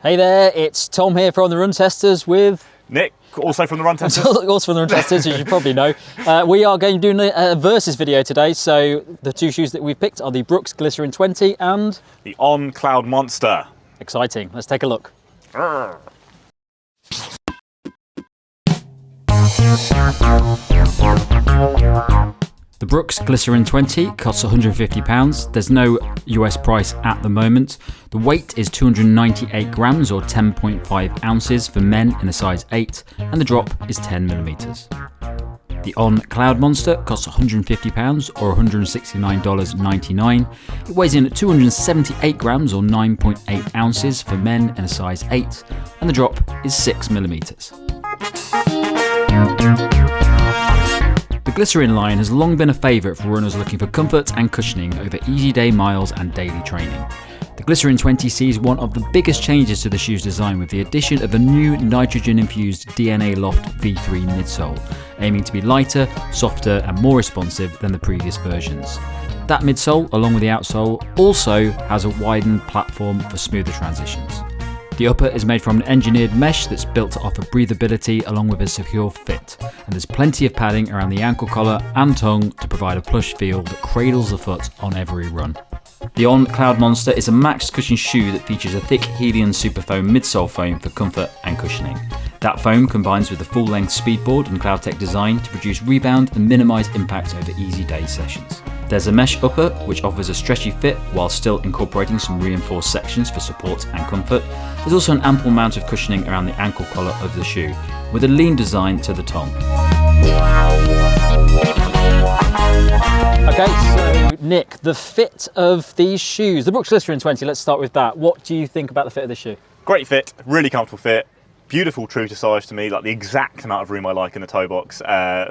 Hey there, it's Tom here from the Run Testers with Nick, also from the Run Testers. Also from the Run Testers, as you probably know. We are going to do a versus video today. So the two shoes that we've picked are the Brooks Glycerin 20 and the On Cloudmonster. Exciting. Let's take a look. The Brooks Glycerin 20 costs £150. There's no US price at the moment. The weight is 298 grams or 10.5 ounces for men in a size 8, and the drop is 10mm. The On Cloudmonster costs £150 or $169.99. It weighs in at 278 grams or 9.8 ounces for men in a size 8, and the drop is 6mm. The Glycerin line has long been a favourite for runners looking for comfort and cushioning over easy day miles and daily training. The Glycerin 20 sees one of the biggest changes to the shoe's design with the addition of a new nitrogen-infused DNA LOFT V3 midsole, aiming to be lighter, softer and more responsive than the previous versions. That midsole, along with the outsole, also has a widened platform for smoother transitions. The upper is made from an engineered mesh that's built to offer breathability along with a secure fit, and there's plenty of padding around the ankle collar and tongue to provide a plush feel that cradles the foot on every run. The On Cloudmonster is a max cushion shoe that features a thick Helion Superfoam midsole foam for comfort and cushioning. That foam combines with the full-length speedboard and CloudTech design to produce rebound and minimise impact over easy day sessions. There's a mesh upper which offers a stretchy fit while still incorporating some reinforced sections for support and comfort. There's also an ample amount of cushioning around the ankle collar of the shoe, with a lean design to the tongue. Okay, so Nick, the fit of these shoes, the Brooks Glycerin 20, let's start with that. What do you think about the fit of this shoe? Great fit, really comfortable fit. Beautiful true to size to me, like the exact amount of room I like in the toe box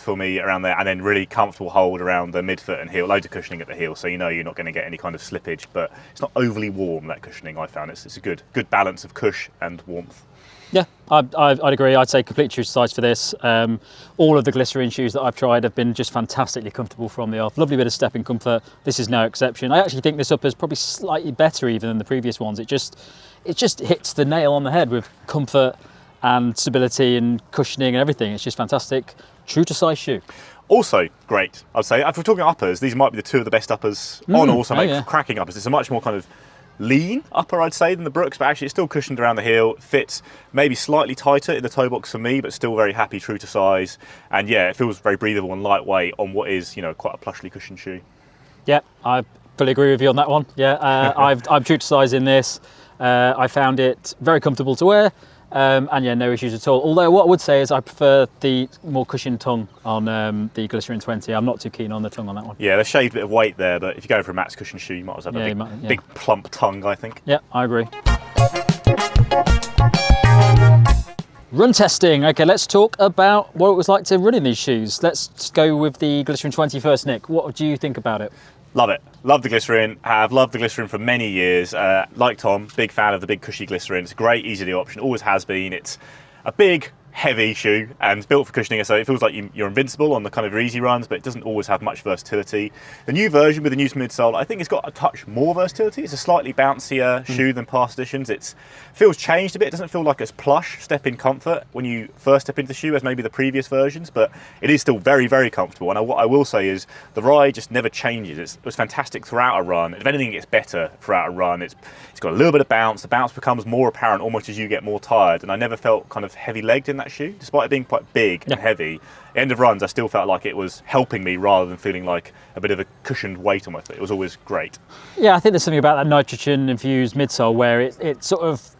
for me around there, and then really comfortable hold around the midfoot and heel, loads of cushioning at the heel, so you know you're not going to get any kind of slippage, but it's not overly warm, that cushioning. I found it's a good balance of cush and warmth. Yeah, I'd agree. I'd say complete true to size for this. All of the Glycerin shoes that I've tried have been just fantastically comfortable from the off. Lovely bit of stepping comfort. This is no exception. I actually think this upper is probably slightly better even than the previous ones. It just hits the nail on the head with comfort and stability and cushioning and everything. It's just fantastic, true to size shoe. Also great, I'd say. If we're talking uppers, these might be the two of the best uppers on, also make cracking uppers. It's a much more kind of lean upper, I'd say, than the Brooks, but actually it's still cushioned around the heel, fits maybe slightly tighter in the toe box for me, but still very happy, true to size. And yeah, it feels very breathable and lightweight on what is, you know, quite a plushly cushioned shoe. Yeah, I fully agree with you on that one. Yeah, I'm true to size in this. I found it very comfortable to wear. And yeah, no issues at all. Although what I would say is I prefer the more cushioned tongue on the Glycerin 20. I'm not too keen on the tongue on that one. Yeah, there's a shaved bit of weight there, but if you go for a max cushion shoe, you might as well have a big plump tongue, I think. Yeah, I agree. Run testing. Okay, let's talk about what it was like to run in these shoes. Let's go with the Glycerin 20 first, Nick. What do you think about it? Love it. Love the Glycerin. Have loved the Glycerin for many years. Like Tom, big fan of the big cushy Glycerin. It's a great, easy option. Always has been. It's a big, heavy shoe and built for cushioning, so it feels like you're invincible on the kind of easy runs, but it doesn't always have much versatility. The new version with the new midsole, I think it's got a touch more versatility. It's a slightly bouncier shoe than past editions. It feels changed a bit. It doesn't feel like as plush step-in comfort when you first step into the shoe as maybe the previous versions, but it is still very, very comfortable. And what I will say is the ride just never changes. It was fantastic throughout a run. If anything, it gets better throughout a run. It's got a little bit of bounce. The bounce becomes more apparent almost as you get more tired, and I never felt kind of heavy-legged in that shoe, despite it being quite big and heavy. End of runs, I still felt like it was helping me rather than feeling like a bit of a cushioned weight on my foot. It was always great. Yeah, I think there's something about that nitrogen-infused midsole where it sort of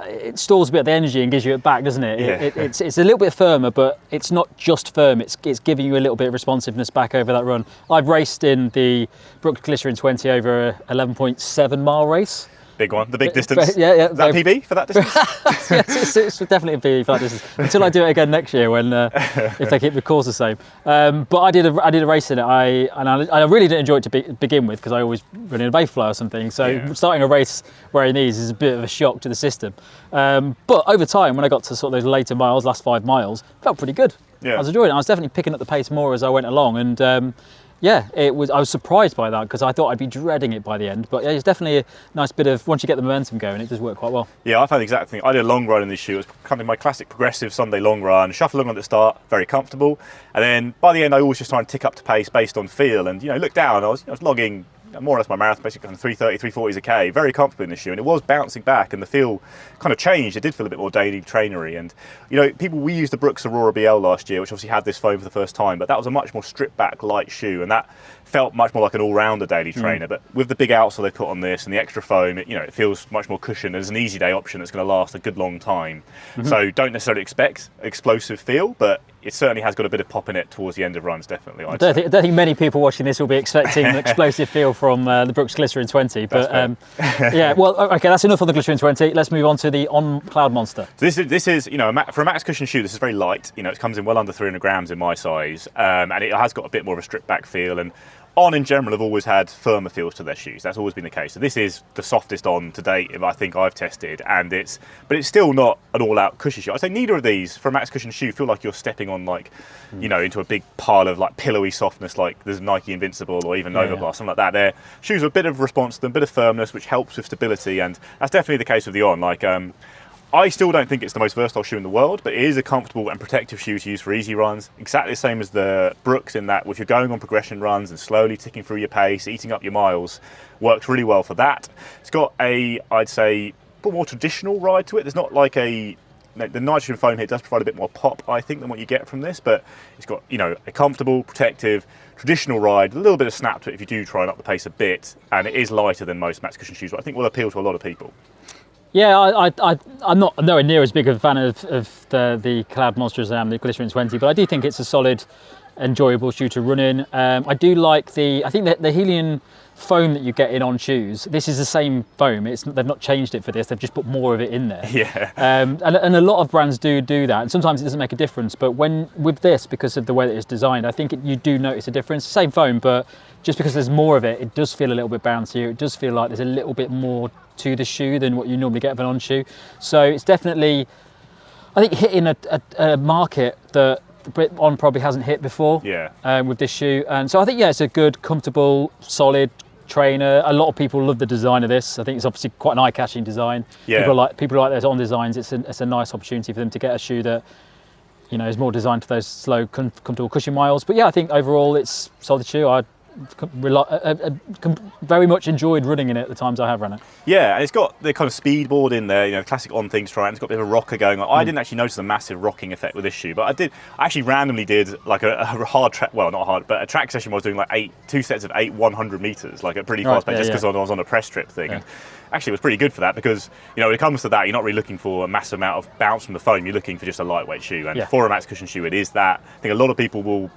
it stores a bit of the energy and gives you it back, doesn't it? Yeah. It's a little bit firmer, but it's not just firm. It's giving you a little bit of responsiveness back over that run. I've raced in the Brooks Glycerin 20 over a 11.7 mile race. Big one, the big distance. Yeah. Is that PB for that distance? Yes, it's definitely a PB for that distance. Until I do it again next year, when if they keep the course the same. But I did a race in it. I really didn't enjoy it to begin with because I always run in a Bayfly or something. So starting a race wearing these is a bit of a shock to the system. But over time, when I got to sort of those later miles, last 5 miles, felt pretty good. Yeah. I was enjoying it. I was definitely picking up the pace more as I went along, and Yeah, it was. I was surprised by that because I thought I'd be dreading it by the end. But yeah, it's definitely a nice bit of, once you get the momentum going, it does work quite well. Yeah, I found the exact thing. I did a long run in this shoe. It was kind of my classic progressive Sunday long run. Shuffle along at the start, very comfortable. And then by the end, I always just try and tick up to pace based on feel. And, look down, I was logging more or less my marathon, basically kind of 330, 340s a K, very comfortable in this shoe, and it was bouncing back, and the feel kind of changed. It did feel a bit more daily trainery, and we used the Brooks Aurora BL last year, which obviously had this foam for the first time, but that was a much more stripped back light shoe, and that felt much more like an all-rounder daily trainer. But with the big outsole they put on this and the extra foam, it feels much more cushioned. There's an easy day option that's going to last a good long time. So don't necessarily expect explosive feel, but it certainly has got a bit of pop in it towards the end of runs, definitely. I don't think many people watching this will be expecting an explosive feel from the Brooks Glycerin 20. But yeah, well, okay, that's enough on the Glycerin 20. Let's move on to the On Cloudmonster. So this is for a max cushion shoe, this is very light. It comes in well under 300 grams in my size, and it has got a bit more of a stripped back feel. And On in general have always had firmer feels to their shoes. That's always been the case. So this is the softest On to date I think I've tested, but it's still not an all-out cushy shoe. I'd say neither of these for a max cushion shoe feel like you're stepping on into a big pile of pillowy softness like there's Nike Invincible or even Nova Blast, something like that. Their shoes are a bit of response to them, a bit of firmness, which helps with stability, and that's definitely the case with the On. I still don't think it's the most versatile shoe in the world, but it is a comfortable and protective shoe to use for easy runs. Exactly the same as the Brooks in that if you're going on progression runs and slowly ticking through your pace, eating up your miles, works really well for that. It's got I'd say, a more traditional ride to it. There's not the nitrogen foam here does provide a bit more pop, I think, than what you get from this, but it's got, a comfortable, protective, traditional ride, a little bit of snap to it if you do try and up the pace a bit, and it is lighter than most max cushion shoes, but I think will appeal to a lot of people. Yeah, I'm not nowhere near as big a fan of the Cloudmonster as I am the Glycerin 20, but I do think it's a solid, enjoyable shoe to run in. I do like the Helion foam that you get in On shoes. This is the same foam. They've not changed it for this. They've just put more of it in there. Yeah. And a lot of brands do that, and sometimes it doesn't make a difference. But with this, because of the way that it's designed, I think you do notice a difference. Same foam, but just because there's more of it, it does feel a little bit bouncier. It does feel like there's a little bit more to the shoe than what you normally get of an On shoe. So it's definitely, I think, hitting a market that On probably hasn't hit before. Yeah. With this shoe, and so I think it's a good, comfortable, solid trainer. A lot of people love the design of this. I think it's obviously quite an eye-catching design. Yeah. People like those On designs. It's a nice opportunity for them to get a shoe that is more designed for those slow, comfortable cushion miles. But yeah, I think overall it's a solid shoe. I very much enjoyed running in it the times I have run it. Yeah, and it's got the kind of speed board in there, classic On things to try, and it's got a bit of a rocker going on. I didn't actually notice a massive rocking effect with this shoe, but I actually randomly did a hard track, well, not hard, but a track session where I was doing two sets of 100 meters, a pretty fast pace, just because I was on a press trip thing. Yeah. And actually, it was pretty good for that because, when it comes to that, you're not really looking for a massive amount of bounce from the foam. You're looking for just a lightweight shoe, and for a max cushion shoe, it is that. I think a lot of people will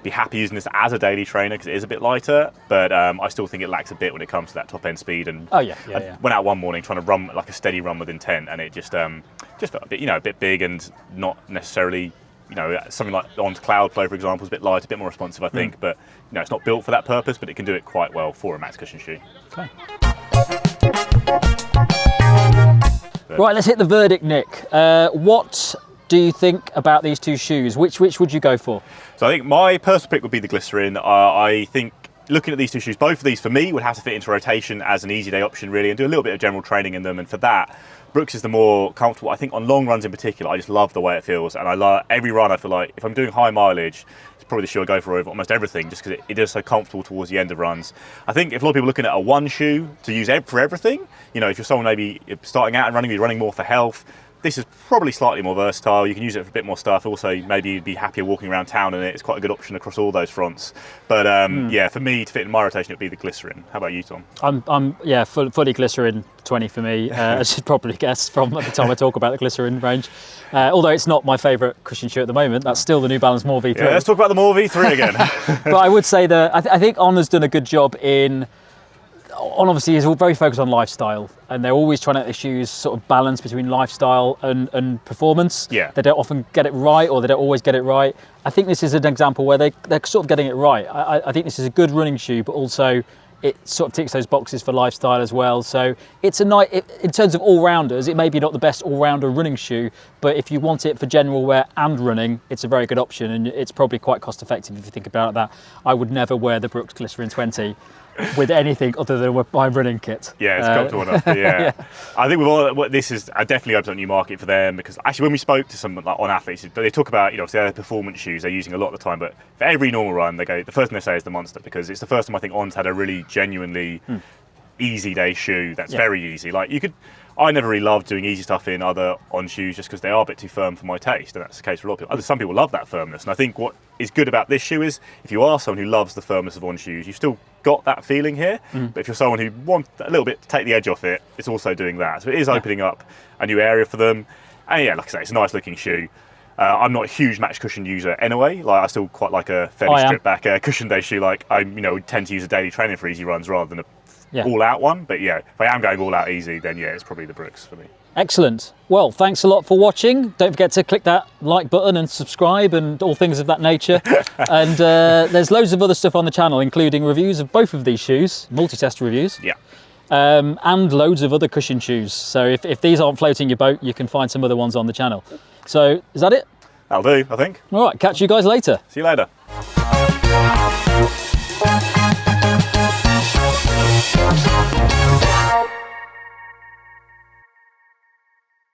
be happy using this as a daily trainer because it is a bit lighter, but I still think it lacks a bit when it comes to that top end speed. And I went out one morning trying to run a steady run with intent, and it just felt a bit a bit big and not necessarily something like On Cloudflow, for example, is a bit light, a bit more responsive, I think. But it's not built for that purpose, but it can do it quite well for a max cushion shoe. Okay. Right, let's hit the verdict, Nick. What do you think about these two shoes? Which would you go for? So I think my personal pick would be the Glycerin. I think looking at these two shoes, both of these for me would have to fit into rotation as an easy day option really, and do a little bit of general training in them. And for that, Brooks is the more comfortable. I think on long runs in particular, I just love the way it feels. And I love every run. I feel like if I'm doing high mileage, it's probably the shoe I go for over almost everything, just because it is so comfortable towards the end of runs. I think if a lot of people are looking at a one shoe to use for everything, if you're someone maybe starting out and running, you're running more for health, this is probably slightly more versatile. You can use it for a bit more stuff. Also, maybe you'd be happier walking around town in it. It's quite a good option across all those fronts. But yeah, for me, to fit in my rotation, it would be the Glycerin. How about you, Tom? I'm fully Glycerin 20 for me, as you'd probably guess from the time I talk about the Glycerin range. Although it's not my favourite cushion shoe at the moment. That's still the New Balance More V3. Yeah, let's talk about the More V3 again. But I would say that I think On has done a good job in... On obviously is all very focused on lifestyle, and they're always trying to shoes sort of balance between lifestyle and performance. Yeah. They don't often get it right, or they don't always get it right. I think this is an example where they're sort of getting it right. I think this is a good running shoe, but also It sort of ticks those boxes for lifestyle as well. So it's a nice, in terms of all-rounders, it may be not the best all-rounder running shoe, but if you want it for general wear and running, it's a very good option, and it's probably quite cost effective if you think about that. I would never wear the Brooks Glycerin 20 with anything other than my running kit. Yeah, it's comfortable enough. Yeah. I think with all this is definitely opens up a new market for them, because actually when we spoke to some like On athletes, they talk about, you know, obviously their performance shoes they're using a lot of the time, but for every normal run they go, the first thing they say is the Monster, because it's the first time I think On's had a really genuinely easy day shoe that's very easy. Like I never really loved doing easy stuff in other On shoes just because they are a bit too firm for my taste, and that's the case for a lot of people. Some people love that firmness, and I think what is good about this shoe is if you are someone who loves the firmness of On shoes, you've still got that feeling here, but if you're someone who wants a little bit to take the edge off it, it's also doing that. So it is opening up a new area for them, and yeah, like I say, it's a nice looking shoe. I'm not a huge match cushion user anyway. Like I still quite like a fairly stripped back cushion day shoe. Like I, tend to use a daily training for easy runs rather than a all-out one. But yeah, if I am going all-out easy, then yeah, it's probably the Brooks for me. Excellent. Well, thanks a lot for watching. Don't forget to click that like button and subscribe and all things of that nature. And there's loads of other stuff on the channel, including reviews of both of these shoes, multi-test reviews. Yeah. And loads of other cushion shoes. So if these aren't floating your boat, you can find some other ones on the channel. So is that it? That'll do, I think. All right, catch you guys later. See you later.